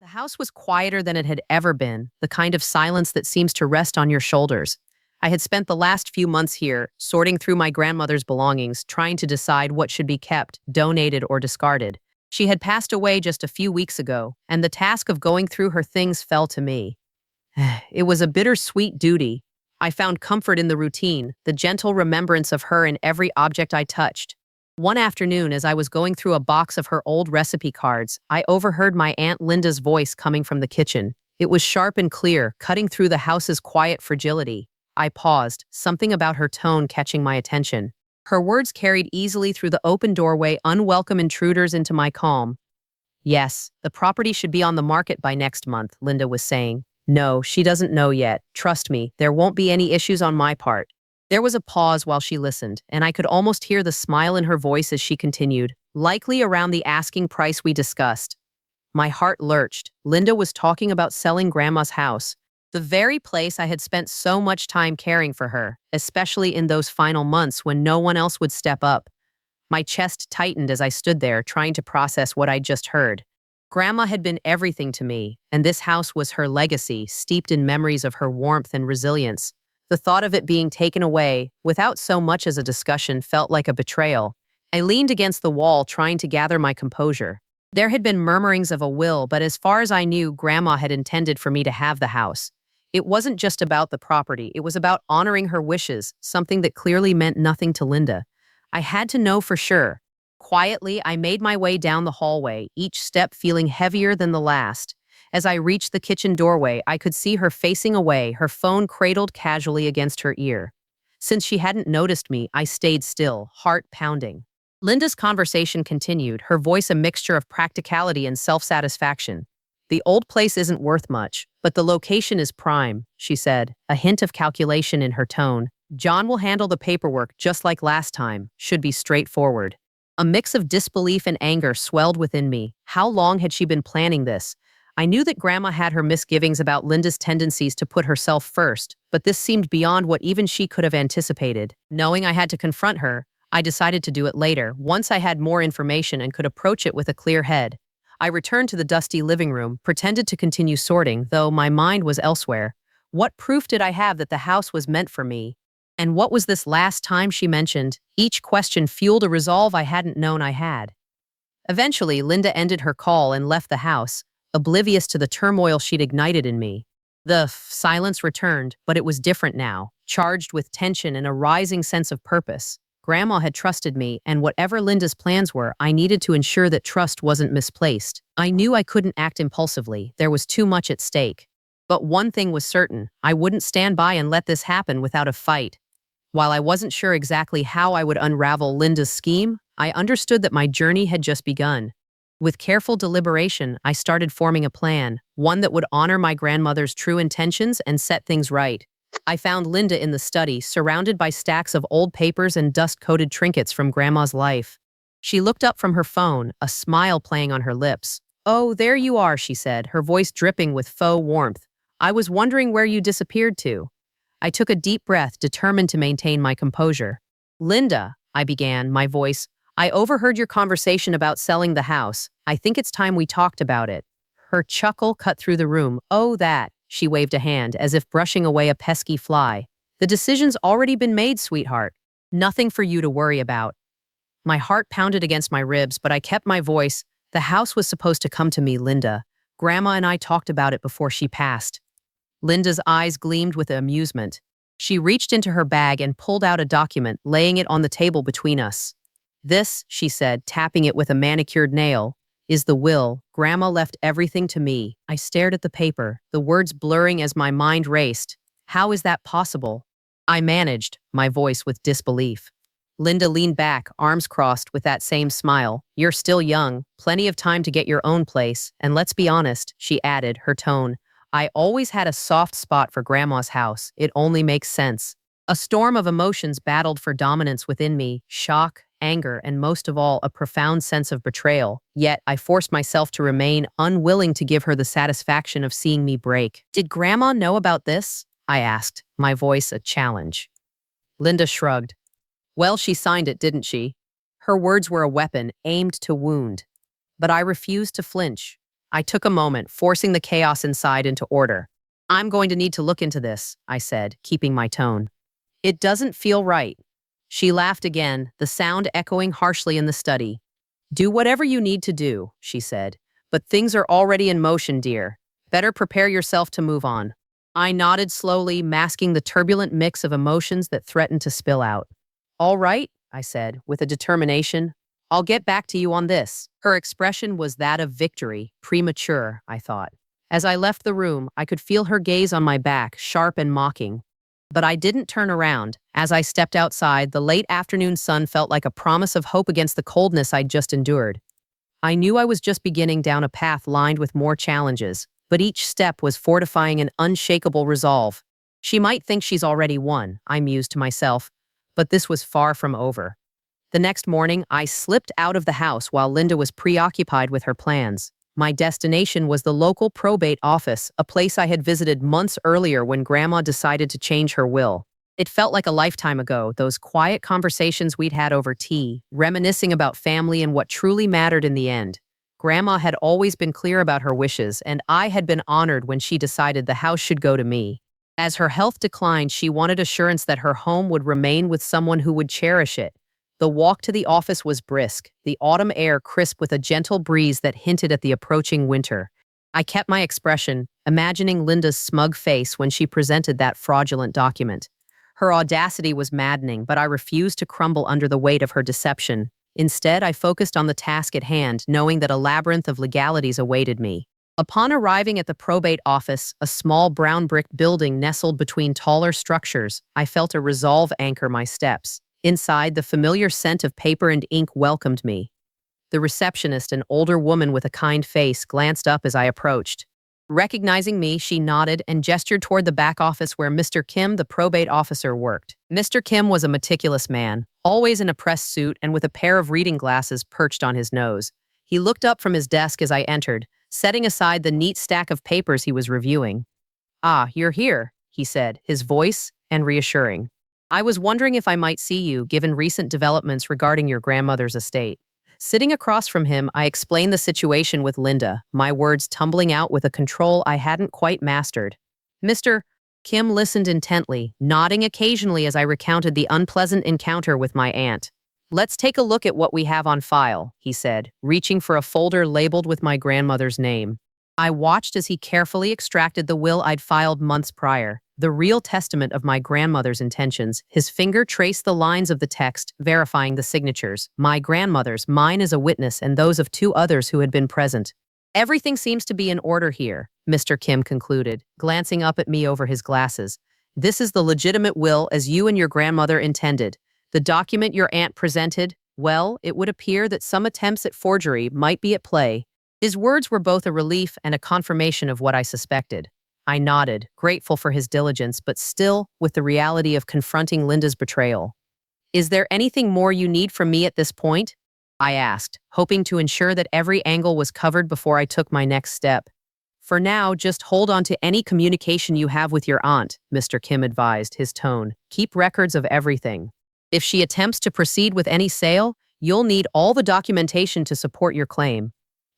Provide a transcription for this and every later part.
The house was quieter than it had ever been, the kind of silence that seems to rest on your shoulders. I had spent the last few months here, sorting through my grandmother's belongings, trying to decide what should be kept, donated, or discarded. She had passed away just a few weeks ago, and the task of going through her things fell to me. It was a bittersweet duty. I found comfort in the routine, the gentle remembrance of her in every object I touched. One afternoon, as I was going through a box of her old recipe cards, I overheard my Aunt Linda's voice coming from the kitchen. It was sharp and clear, cutting through the house's quiet fragility. I paused, something about her tone catching my attention. Her words carried easily through the open doorway, unwelcome intruders into my calm. "Yes, the property should be on the market by next month," Linda was saying. "No, she doesn't know yet. Trust me, there won't be any issues on my part." There was a pause while she listened, and I could almost hear the smile in her voice as she continued, "Likely around the asking price we discussed." My heart lurched. Linda was talking about selling Grandma's house, the very place I had spent so much time caring for her, especially in those final months when no one else would step up. My chest tightened as I stood there, trying to process what I'd just heard. Grandma had been everything to me, and this house was her legacy, steeped in memories of her warmth and resilience. The thought of it being taken away, without so much as a discussion, felt like a betrayal. I leaned against the wall, trying to gather my composure. There had been murmurings of a will, but as far as I knew, Grandma had intended for me to have the house. It wasn't just about the property, it was about honoring her wishes, something that clearly meant nothing to Linda. I had to know for sure. Quietly, I made my way down the hallway, each step feeling heavier than the last. As I reached the kitchen doorway, I could see her facing away, her phone cradled casually against her ear. Since she hadn't noticed me, I stayed still, heart pounding. Linda's conversation continued, her voice a mixture of practicality and self-satisfaction. "The old place isn't worth much, but the location is prime," she said, a hint of calculation in her tone. "John will handle the paperwork just like last time, should be straightforward." A mix of disbelief and anger swelled within me. How long had she been planning this? I knew that Grandma had her misgivings about Linda's tendencies to put herself first, but this seemed beyond what even she could have anticipated. Knowing I had to confront her, I decided to do it later, once I had more information and could approach it with a clear head. I returned to the dusty living room, pretended to continue sorting, though my mind was elsewhere. What proof did I have that the house was meant for me? And what was this last time she mentioned? Each question fueled a resolve I hadn't known I had. Eventually, Linda ended her call and left the house, oblivious to the turmoil she'd ignited in me. The silence returned, but it was different now, charged with tension and a rising sense of purpose. Grandma had trusted me, and whatever Linda's plans were, I needed to ensure that trust wasn't misplaced. I knew I couldn't act impulsively. There was too much at stake. But one thing was certain, I wouldn't stand by and let this happen without a fight. While I wasn't sure exactly how I would unravel Linda's scheme, I understood that my journey had just begun. With careful deliberation, I started forming a plan, one that would honor my grandmother's true intentions and set things right. I found Linda in the study, surrounded by stacks of old papers and dust-coated trinkets from Grandma's life. She looked up from her phone, a smile playing on her lips. "Oh, there you are," she said, her voice dripping with faux warmth. "I was wondering where you disappeared to." I took a deep breath, determined to maintain my composure. "Linda," I began, my voice, "I overheard your conversation about selling the house. I think it's time we talked about it." Her chuckle cut through the room. "Oh, that." She waved a hand, as if brushing away a pesky fly. "The decision's already been made, sweetheart. Nothing for you to worry about." My heart pounded against my ribs, but I kept my voice. "The house was supposed to come to me, Linda. Grandma and I talked about it before she passed." Linda's eyes gleamed with amusement. She reached into her bag and pulled out a document, laying it on the table between us. "This," she said, tapping it with a manicured nail, "is the will. Grandma left everything to me." I stared at the paper, the words blurring as my mind raced. "How is that possible?" I managed, my voice with disbelief. Linda leaned back, arms crossed, with that same smile. "You're still young, plenty of time to get your own place, and let's be honest," she added, her tone. "I always had a soft spot for Grandma's house. It only makes sense." A storm of emotions battled for dominance within me, shock, anger, and most of all, a profound sense of betrayal. Yet, I forced myself to remain, unwilling to give her the satisfaction of seeing me break. "Did Grandma know about this?" I asked, my voice a challenge. Linda shrugged. "Well, she signed it, didn't she?" Her words were a weapon, aimed to wound. But I refused to flinch. I took a moment, forcing the chaos inside into order. I'm going to need to look into this, I said, keeping my tone. It doesn't feel right. She laughed again, the sound echoing harshly in the study. Do whatever you need to do, she said. But things are already in motion, dear. Better prepare yourself to move on. I nodded slowly, masking the turbulent mix of emotions that threatened to spill out. All right, I said, with a determination. I'll get back to you on this. Her expression was that of victory, premature, I thought. As I left the room, I could feel her gaze on my back, sharp and mocking. But I didn't turn around. As I stepped outside, the late afternoon sun felt like a promise of hope against the coldness I'd just endured. I knew I was just beginning down a path lined with more challenges, but each step was fortifying an unshakable resolve. She might think she's already won, I mused to myself, but this was far from over. The next morning, I slipped out of the house while Linda was preoccupied with her plans. My destination was the local probate office, a place I had visited months earlier when Grandma decided to change her will. It felt like a lifetime ago, those quiet conversations we'd had over tea, reminiscing about family and what truly mattered in the end. Grandma had always been clear about her wishes, and I had been honored when she decided the house should go to me. As her health declined, she wanted assurance that her home would remain with someone who would cherish it. The walk to the office was brisk, the autumn air crisp with a gentle breeze that hinted at the approaching winter. I kept my expression, imagining Linda's smug face when she presented that fraudulent document. Her audacity was maddening, but I refused to crumble under the weight of her deception. Instead, I focused on the task at hand, knowing that a labyrinth of legalities awaited me. Upon arriving at the probate office, a small brown brick building nestled between taller structures, I felt a resolve anchor my steps. Inside, the familiar scent of paper and ink welcomed me. The receptionist, an older woman with a kind face, glanced up as I approached. Recognizing me, she nodded and gestured toward the back office where Mr. Kim, the probate officer, worked. Mr. Kim was a meticulous man, always in a pressed suit and with a pair of reading glasses perched on his nose. He looked up from his desk as I entered, setting aside the neat stack of papers he was reviewing. "Ah, you're here," he said, his voice and reassuring. "I was wondering if I might see you, given recent developments regarding your grandmother's estate." Sitting across from him, I explained the situation with Linda, my words tumbling out with a control I hadn't quite mastered. Mr. Kim listened intently, nodding occasionally as I recounted the unpleasant encounter with my aunt. "Let's take a look at what we have on file," he said, reaching for a folder labeled with my grandmother's name. I watched as he carefully extracted the will I'd filed months prior, the real testament of my grandmother's intentions. His finger traced the lines of the text, verifying the signatures. My grandmother's, mine as a witness, and those of two others who had been present. "Everything seems to be in order here," Mr. Kim concluded, glancing up at me over his glasses. "This is the legitimate will as you and your grandmother intended. The document your aunt presented, well, it would appear that some attempts at forgery might be at play." His words were both a relief and a confirmation of what I suspected. I nodded, grateful for his diligence, but still with the reality of confronting Linda's betrayal. "Is there anything more you need from me at this point?" I asked, hoping to ensure that every angle was covered before I took my next step. "For now, just hold on to any communication you have with your aunt," Mr. Kim advised, his tone. "Keep records of everything. If she attempts to proceed with any sale, you'll need all the documentation to support your claim.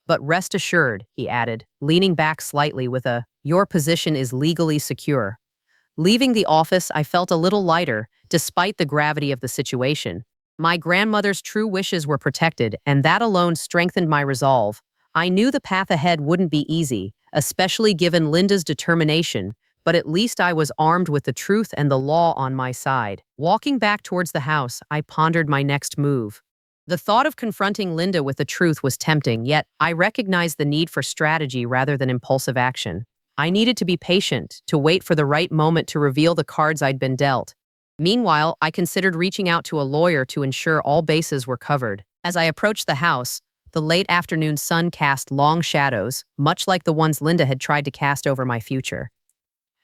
But rest assured," he added, leaning back slightly with a, "your position is legally secure." Leaving the office, I felt a little lighter, despite the gravity of the situation. My grandmother's true wishes were protected, and that alone strengthened my resolve. I knew the path ahead wouldn't be easy, especially given Linda's determination, but at least I was armed with the truth and the law on my side. Walking back towards the house, I pondered my next move. The thought of confronting Linda with the truth was tempting, yet I recognized the need for strategy rather than impulsive action. I needed to be patient, to wait for the right moment to reveal the cards I'd been dealt. Meanwhile, I considered reaching out to a lawyer to ensure all bases were covered. As I approached the house, the late afternoon sun cast long shadows, much like the ones Linda had tried to cast over my future.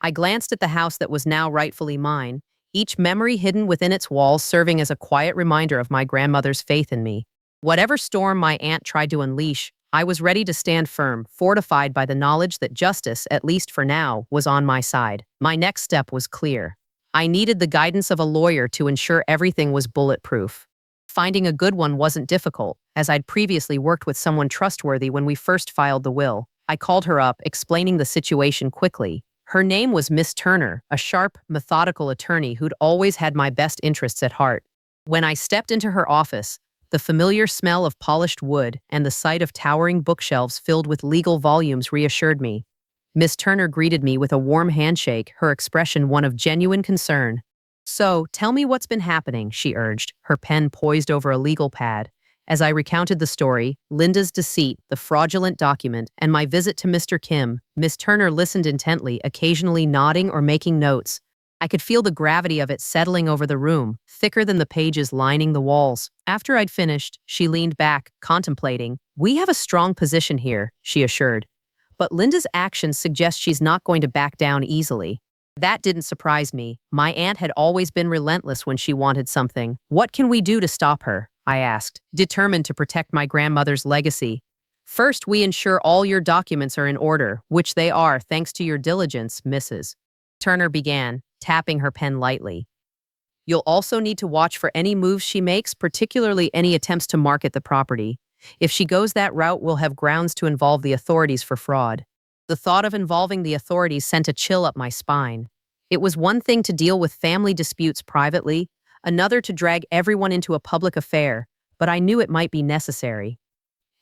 I glanced at the house that was now rightfully mine, each memory hidden within its walls serving as a quiet reminder of my grandmother's faith in me. Whatever storm my aunt tried to unleash, I was ready to stand firm, fortified by the knowledge that justice, at least for now, was on my side. My next step was clear. I needed the guidance of a lawyer to ensure everything was bulletproof. Finding a good one wasn't difficult, as I'd previously worked with someone trustworthy when we first filed the will. I called her up, explaining the situation quickly. Her name was Miss Turner, a sharp, methodical attorney who'd always had my best interests at heart. When I stepped into her office, the familiar smell of polished wood and the sight of towering bookshelves filled with legal volumes reassured me. Miss Turner greeted me with a warm handshake, her expression one of genuine concern. "So, tell me what's been happening," she urged, her pen poised over a legal pad. As I recounted the story, Linda's deceit, the fraudulent document, and my visit to Mr. Kim, Miss Turner listened intently, occasionally nodding or making notes. I could feel the gravity of it settling over the room, thicker than the pages lining the walls. After I'd finished, she leaned back, contemplating. "We have a strong position here," she assured. "But Linda's actions suggest she's not going to back down easily." That didn't surprise me. My aunt had always been relentless when she wanted something. "What can we do to stop her?" I asked, determined to protect my grandmother's legacy. "First, we ensure all your documents are in order, which they are thanks to your diligence, Mrs. Turner began, tapping her pen lightly. "You'll also need to watch for any moves she makes, particularly any attempts to market the property. If she goes that route, we'll have grounds to involve the authorities for fraud." The thought of involving the authorities sent a chill up my spine. It was one thing to deal with family disputes privately, another to drag everyone into a public affair, but I knew it might be necessary.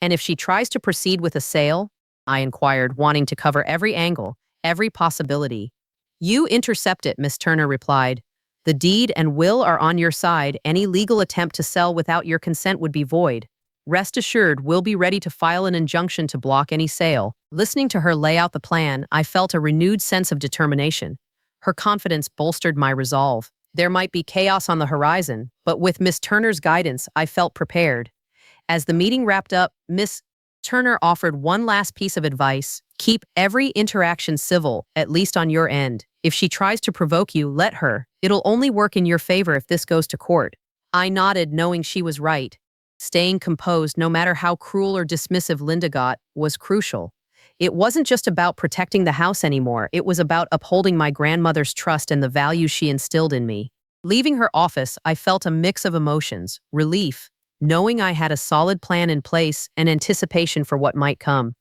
"And if she tries to proceed with a sale?" I inquired, wanting to cover every angle, every possibility. "You intercept it," Miss Turner replied. "The deed and will are on your side. Any legal attempt to sell without your consent would be void. Rest assured, we'll be ready to file an injunction to block any sale." Listening to her lay out the plan, I felt a renewed sense of determination. Her confidence bolstered my resolve. There might be chaos on the horizon, but with Miss Turner's guidance, I felt prepared. As the meeting wrapped up, Miss Turner offered one last piece of advice. "Keep every interaction civil, at least on your end. If she tries to provoke you, let her. It'll only work in your favor if this goes to court." I nodded, knowing she was right. Staying composed, no matter how cruel or dismissive Linda got, was crucial. It wasn't just about protecting the house anymore, it was about upholding my grandmother's trust and the values she instilled in me. Leaving her office, I felt a mix of emotions: relief, knowing I had a solid plan in place, and anticipation for what might come.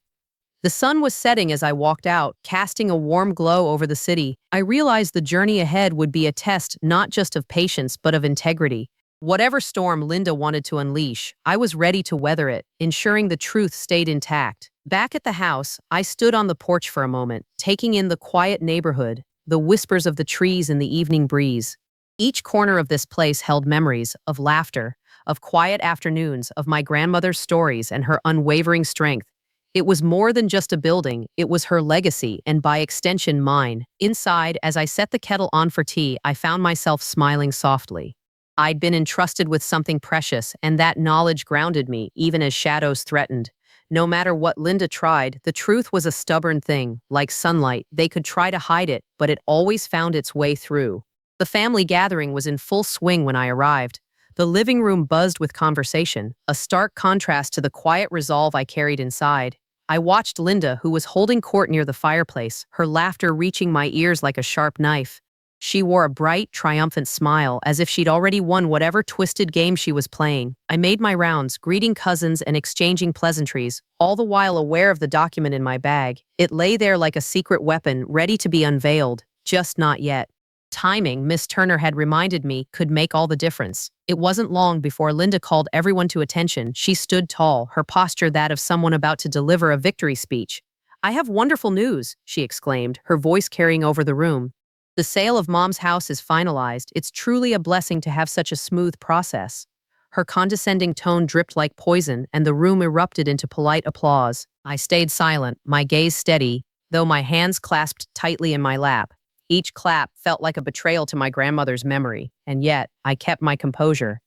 The sun was setting as I walked out, casting a warm glow over the city. I realized the journey ahead would be a test not just of patience but of integrity. Whatever storm Linda wanted to unleash, I was ready to weather it, ensuring the truth stayed intact. Back at the house, I stood on the porch for a moment, taking in the quiet neighborhood, the whispers of the trees in the evening breeze. Each corner of this place held memories of laughter, of quiet afternoons, of my grandmother's stories and her unwavering strength. It was more than just a building, it was her legacy, and by extension mine. Inside, as I set the kettle on for tea, I found myself smiling softly. I'd been entrusted with something precious, and that knowledge grounded me, even as shadows threatened. No matter what Linda tried, the truth was a stubborn thing. Like sunlight, they could try to hide it, but it always found its way through. The family gathering was in full swing when I arrived. The living room buzzed with conversation, a stark contrast to the quiet resolve I carried inside. I watched Linda, who was holding court near the fireplace, her laughter reaching my ears like a sharp knife. She wore a bright, triumphant smile, as if she'd already won whatever twisted game she was playing. I made my rounds, greeting cousins and exchanging pleasantries, all the while aware of the document in my bag. It lay there like a secret weapon, ready to be unveiled, just not yet. Timing, Miss Turner had reminded me, could make all the difference. It wasn't long before Linda called everyone to attention. She stood tall, her posture that of someone about to deliver a victory speech. "I have wonderful news," she exclaimed, her voice carrying over the room. "The sale of Mom's house is finalized. It's truly a blessing to have such a smooth process." Her condescending tone dripped like poison, and the room erupted into polite applause. I stayed silent, my gaze steady, though my hands clasped tightly in my lap. Each clap felt like a betrayal to my grandmother's memory, and yet I kept my composure.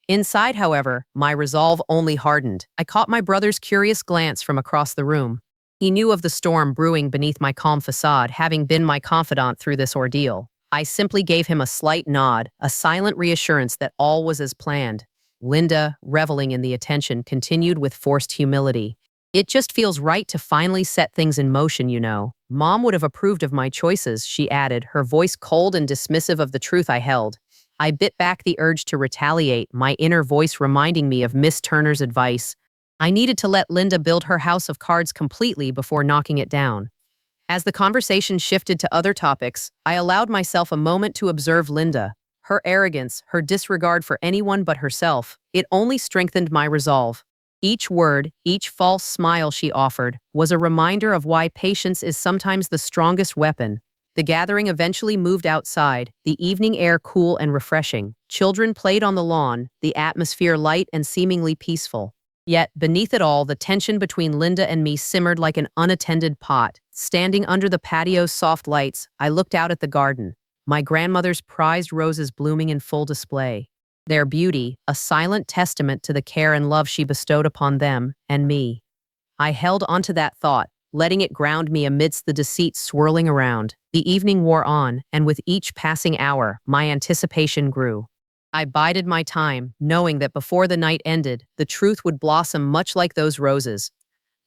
Inside, however, my resolve only hardened. I caught my brother's curious glance from across the room. He knew of the storm brewing beneath my calm facade, having been my confidant through this ordeal. I simply gave him a slight nod, a silent reassurance that all was as planned. Linda, reveling in the attention, continued with forced humility. "It just feels right to finally set things in motion, you know. Mom would have approved of my choices," she added, her voice cold and dismissive of the truth I held. I bit back the urge to retaliate, my inner voice reminding me of Miss Turner's advice. I needed to let Linda build her house of cards completely before knocking it down. As the conversation shifted to other topics, I allowed myself a moment to observe Linda. Her arrogance, her disregard for anyone but herself, it only strengthened my resolve. Each word, each false smile she offered, was a reminder of why patience is sometimes the strongest weapon. The gathering eventually moved outside, the evening air cool and refreshing. Children played on the lawn, the atmosphere light and seemingly peaceful. Yet, beneath it all, the tension between Linda and me simmered like an unattended pot. Standing under the patio's soft lights, I looked out at the garden, my grandmother's prized roses blooming in full display. Their beauty, a silent testament to the care and love she bestowed upon them and me. I held onto that thought, letting it ground me amidst the deceit swirling around. The evening wore on, and with each passing hour, my anticipation grew. I bided my time, knowing that before the night ended, the truth would blossom much like those roses.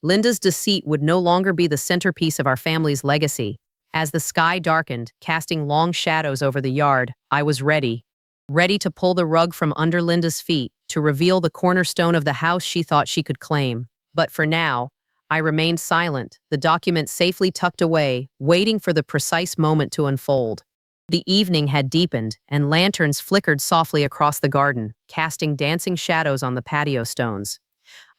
Linda's deceit would no longer be the centerpiece of our family's legacy. As the sky darkened, casting long shadows over the yard, I was ready. Ready to pull the rug from under Linda's feet, to reveal the cornerstone of the house she thought she could claim. But for now, I remained silent, the document safely tucked away, waiting for the precise moment to unfold. The evening had deepened, and lanterns flickered softly across the garden, casting dancing shadows on the patio stones.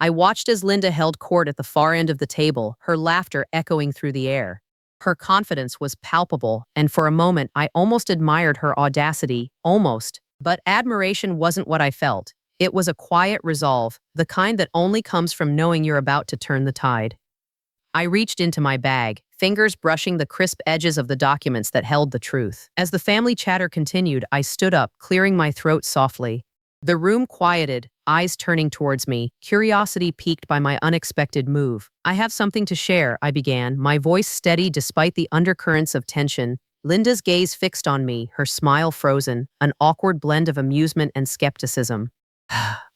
I watched as Linda held court at the far end of the table, her laughter echoing through the air. Her confidence was palpable, and for a moment I almost admired her audacity, almost. But admiration wasn't what I felt. It was a quiet resolve, the kind that only comes from knowing you're about to turn the tide. I reached into my bag, fingers brushing the crisp edges of the documents that held the truth. As the family chatter continued, I stood up, clearing my throat softly. The room quieted, eyes turning towards me, curiosity piqued by my unexpected move. "I have something to share," I began, my voice steady despite the undercurrents of tension. Linda's gaze fixed on me, her smile frozen, an awkward blend of amusement and skepticism.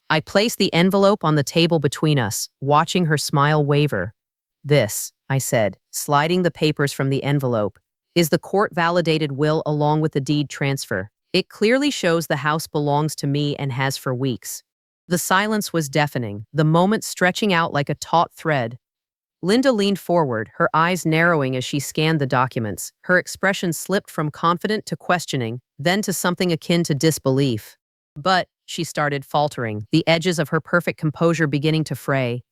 I placed the envelope on the table between us, watching her smile waver. "This," I said, sliding the papers from the envelope, "is the court-validated will along with the deed transfer. It clearly shows the house belongs to me and has for weeks." The silence was deafening, the moment stretching out like a taut thread. Linda leaned forward, her eyes narrowing as she scanned the documents. Her expression slipped from confident to questioning, then to something akin to disbelief. "But," she started faltering, the edges of her perfect composure beginning to fray.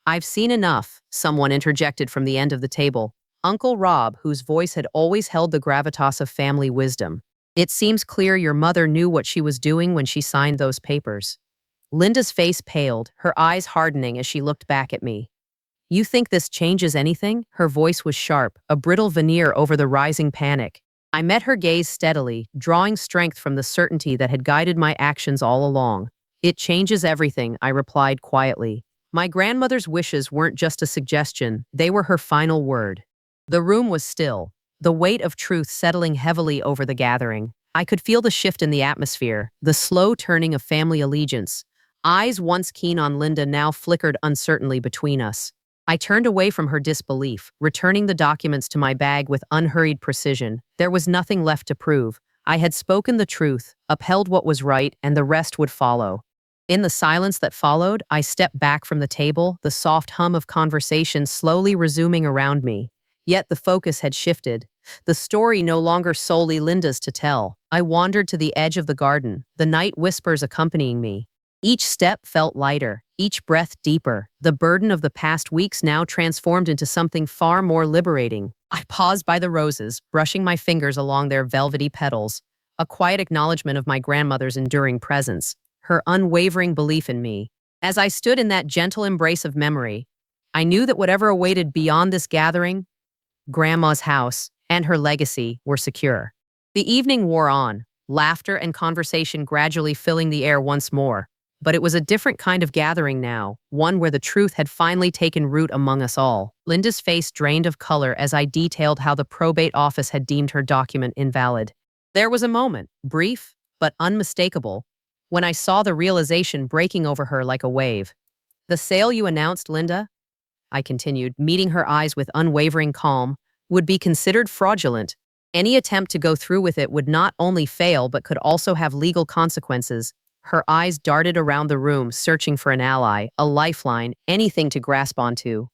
"I've seen enough," someone interjected from the end of the table. Uncle Rob, whose voice had always held the gravitas of family wisdom. "It seems clear your mother knew what she was doing when she signed those papers." Linda's face paled, her eyes hardening as she looked back at me. "You think this changes anything?" Her voice was sharp, a brittle veneer over the rising panic. I met her gaze steadily, drawing strength from the certainty that had guided my actions all along. "It changes everything," I replied quietly. My grandmother's wishes weren't just a suggestion, they were her final word. The room was still, the weight of truth settling heavily over the gathering. I could feel the shift in the atmosphere, the slow turning of family allegiance. Eyes once keen on Linda now flickered uncertainly between us. I turned away from her disbelief, returning the documents to my bag with unhurried precision. There was nothing left to prove. I had spoken the truth, upheld what was right, and the rest would follow. In the silence that followed, I stepped back from the table, the soft hum of conversation slowly resuming around me. Yet the focus had shifted. The story no longer solely Linda's to tell. I wandered to the edge of the garden, the night whispers accompanying me. Each step felt lighter, each breath deeper. The burden of the past weeks now transformed into something far more liberating. I paused by the roses, brushing my fingers along their velvety petals, a quiet acknowledgement of my grandmother's enduring presence, her unwavering belief in me. As I stood in that gentle embrace of memory, I knew that whatever awaited beyond this gathering, Grandma's house, and her legacy were secure. The evening wore on, laughter and conversation gradually filling the air once more. But it was a different kind of gathering now, one where the truth had finally taken root among us all. Linda's face drained of color as I detailed how the probate office had deemed her document invalid. There was a moment, brief but unmistakable, when I saw the realization breaking over her like a wave. "The sale you announced, Linda," I continued, meeting her eyes with unwavering calm, "would be considered fraudulent. Any attempt to go through with it would not only fail but could also have legal consequences." Her eyes darted around the room, searching for an ally, a lifeline, anything to grasp onto.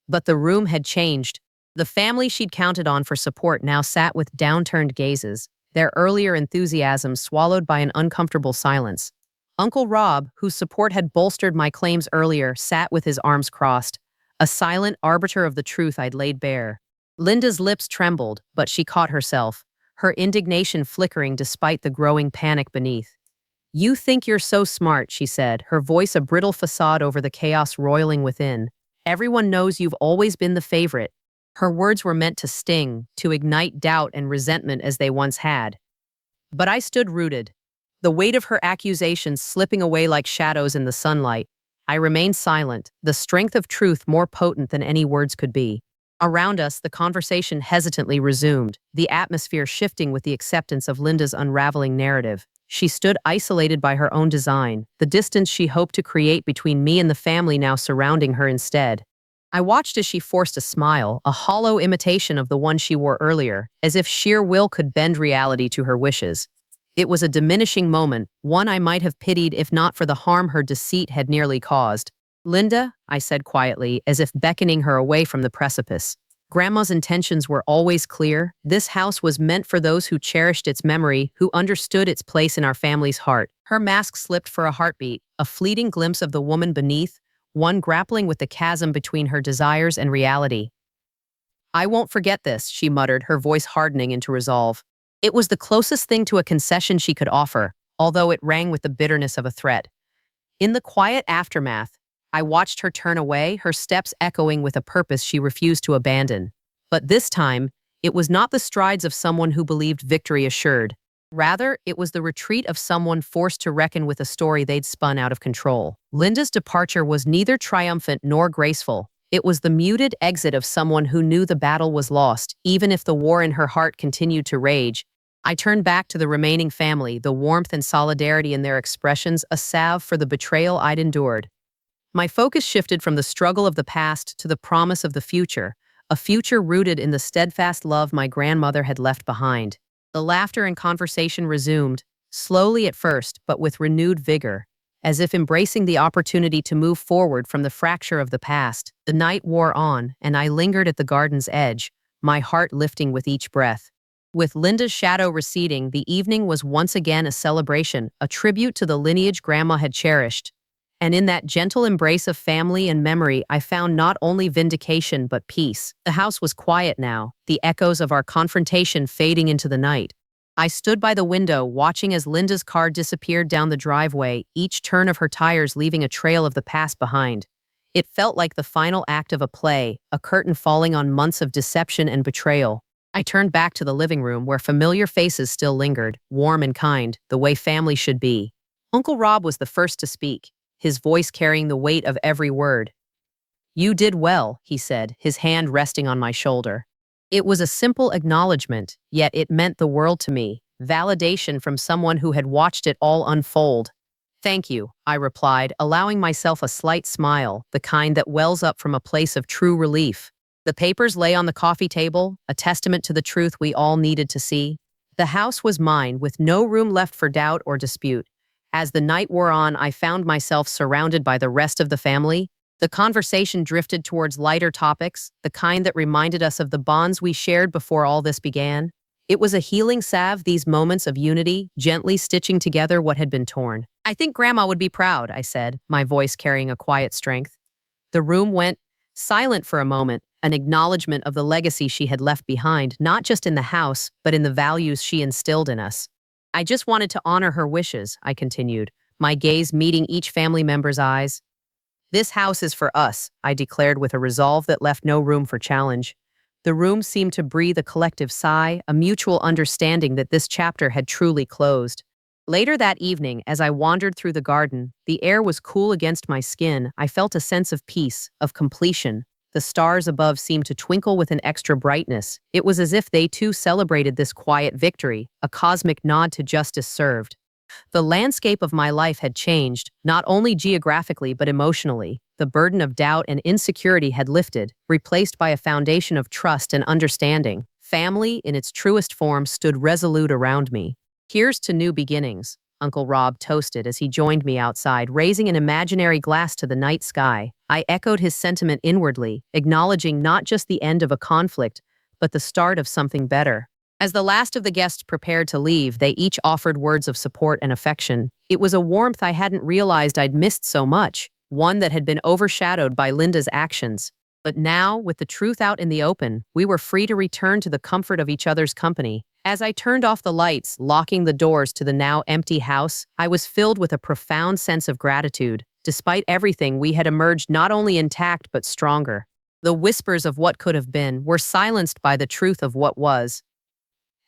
But the room had changed. The family she'd counted on for support now sat with downturned gazes, their earlier enthusiasm swallowed by an uncomfortable silence. Uncle Rob, whose support had bolstered my claims earlier, sat with his arms crossed, a silent arbiter of the truth I'd laid bare. Linda's lips trembled, but she caught herself, her indignation flickering despite the growing panic beneath. "You think you're so smart," she said, her voice a brittle facade over the chaos roiling within. "Everyone knows you've always been the favorite." Her words were meant to sting, to ignite doubt and resentment as they once had. But I stood rooted, the weight of her accusations slipping away like shadows in the sunlight. I remained silent, the strength of truth more potent than any words could be. Around us, the conversation hesitantly resumed, the atmosphere shifting with the acceptance of Linda's unraveling narrative. She stood isolated by her own design, the distance she hoped to create between me and the family now surrounding her instead. I watched as she forced a smile, a hollow imitation of the one she wore earlier, as if sheer will could bend reality to her wishes. It was a diminishing moment, one I might have pitied if not for the harm her deceit had nearly caused. "Linda," I said quietly, as if beckoning her away from the precipice. "Grandma's intentions were always clear. This house was meant for those who cherished its memory, who understood its place in our family's heart." Her mask slipped for a heartbeat, a fleeting glimpse of the woman beneath, one grappling with the chasm between her desires and reality. "I won't forget this," she muttered, her voice hardening into resolve. It was the closest thing to a concession she could offer, although it rang with the bitterness of a threat. In the quiet aftermath, I watched her turn away, her steps echoing with a purpose she refused to abandon. But this time, it was not the strides of someone who believed victory assured. Rather, it was the retreat of someone forced to reckon with a story they'd spun out of control. Linda's departure was neither triumphant nor graceful. It was the muted exit of someone who knew the battle was lost, even if the war in her heart continued to rage. I turned back to the remaining family, the warmth and solidarity in their expressions a salve for the betrayal I'd endured. My focus shifted from the struggle of the past to the promise of the future, a future rooted in the steadfast love my grandmother had left behind. The laughter and conversation resumed, slowly at first, but with renewed vigor, as if embracing the opportunity to move forward from the fracture of the past. The night wore on, and I lingered at the garden's edge, my heart lifting with each breath. With Linda's shadow receding, the evening was once again a celebration, a tribute to the lineage Grandma had cherished. And in that gentle embrace of family and memory, I found not only vindication but peace. The house was quiet now, the echoes of our confrontation fading into the night. I stood by the window, watching as Linda's car disappeared down the driveway, each turn of her tires leaving a trail of the past behind. It felt like the final act of a play, a curtain falling on months of deception and betrayal. I turned back to the living room where familiar faces still lingered, warm and kind, the way family should be. Uncle Rob was the first to speak, his voice carrying the weight of every word. "You did well," he said, his hand resting on my shoulder. It was a simple acknowledgement, yet it meant the world to me, validation from someone who had watched it all unfold. "Thank you," I replied, allowing myself a slight smile, the kind that wells up from a place of true relief. The papers lay on the coffee table, a testament to the truth we all needed to see. The house was mine, with no room left for doubt or dispute. As the night wore on, I found myself surrounded by the rest of the family. The conversation drifted towards lighter topics, the kind that reminded us of the bonds we shared before all this began. It was a healing salve, these moments of unity, gently stitching together what had been torn. "I think Grandma would be proud," I said, my voice carrying a quiet strength. The room went silent for a moment, an acknowledgement of the legacy she had left behind, not just in the house, but in the values she instilled in us. "I just wanted to honor her wishes," I continued, my gaze meeting each family member's eyes. "This house is for us," I declared with a resolve that left no room for challenge. The room seemed to breathe a collective sigh, a mutual understanding that this chapter had truly closed. Later that evening, as I wandered through the garden, the air was cool against my skin. I felt a sense of peace, of completion. The stars above seemed to twinkle with an extra brightness. It was as if they too celebrated this quiet victory, a cosmic nod to justice served. The landscape of my life had changed, not only geographically but emotionally. The burden of doubt and insecurity had lifted, replaced by a foundation of trust and understanding. Family, in its truest form, stood resolute around me. "Here's to new beginnings," Uncle Rob toasted as he joined me outside, raising an imaginary glass to the night sky. I echoed his sentiment inwardly, acknowledging not just the end of a conflict, but the start of something better. As the last of the guests prepared to leave, they each offered words of support and affection. It was a warmth I hadn't realized I'd missed so much, one that had been overshadowed by Linda's actions. But now, with the truth out in the open, we were free to return to the comfort of each other's company. As I turned off the lights, locking the doors to the now empty house, I was filled with a profound sense of gratitude. Despite everything, we had emerged not only intact but stronger. The whispers of what could have been were silenced by the truth of what was.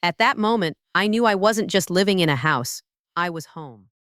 At that moment, I knew I wasn't just living in a house. I was home.